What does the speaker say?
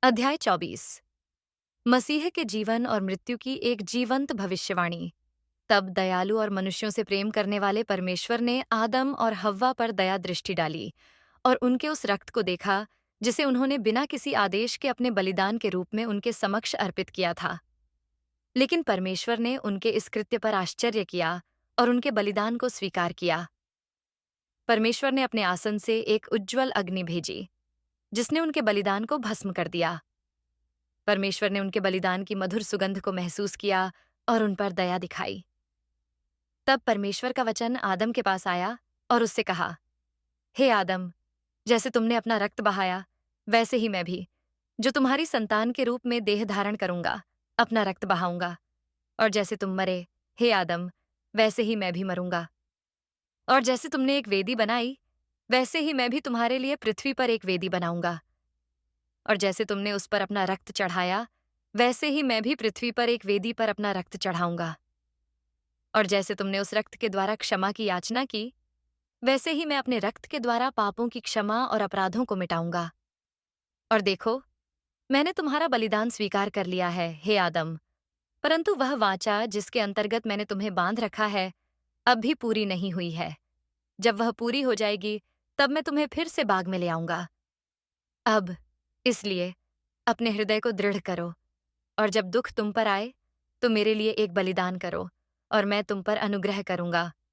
अध्याय 24। मसीह के जीवन और मृत्यु की एक जीवंत भविष्यवाणी। तब दयालु और मनुष्यों से प्रेम करने वाले परमेश्वर ने आदम और हव्वा पर दया दृष्टि डाली और उनके उस रक्त को देखा जिसे उन्होंने बिना किसी आदेश के अपने बलिदान के रूप में उनके समक्ष अर्पित किया था। लेकिन परमेश्वर ने उनके इस कृत्य पर आश्चर्य किया और उनके बलिदान को स्वीकार किया। परमेश्वर ने अपने आसन से एक उज्ज्वल अग्नि भेजी जिसने उनके बलिदान को भस्म कर दिया। परमेश्वर ने उनके बलिदान की मधुर सुगंध को महसूस किया और उन पर दया दिखाई। तब परमेश्वर का वचन आदम के पास आया और उससे कहा, हे आदम, जैसे तुमने अपना रक्त बहाया, वैसे ही मैं भी, जो तुम्हारी संतान के रूप में देह धारण करूंगा, अपना रक्त बहाऊंगा। और जैसे तुम मरे, हे आदम, वैसे ही मैं भी मरूंगा। और जैसे तुमने एक वेदी बनाई, वैसे ही मैं भी तुम्हारे लिए पृथ्वी पर एक वेदी बनाऊंगा। और जैसे तुमने उस पर अपना रक्त चढ़ाया, वैसे ही मैं भी पृथ्वी पर एक वेदी पर अपना रक्त चढ़ाऊंगा। और जैसे तुमने उस रक्त के द्वारा क्षमा की याचना की, वैसे ही मैं अपने रक्त के द्वारा पापों की क्षमा और अपराधों को मिटाऊंगा। और देखो, मैंने तुम्हारा बलिदान स्वीकार कर लिया है, हे आदम, परंतु वह वाचा जिसके अंतर्गत मैंने तुम्हें बांध रखा है, अब भी पूरी नहीं हुई है। जब वह पूरी हो जाएगी, तब मैं तुम्हें फिर से बाग में ले आऊंगा। अब इसलिए अपने हृदय को दृढ़ करो, और जब दुख तुम पर आए, तो मेरे लिए एक बलिदान करो, और मैं तुम पर अनुग्रह करूंगा।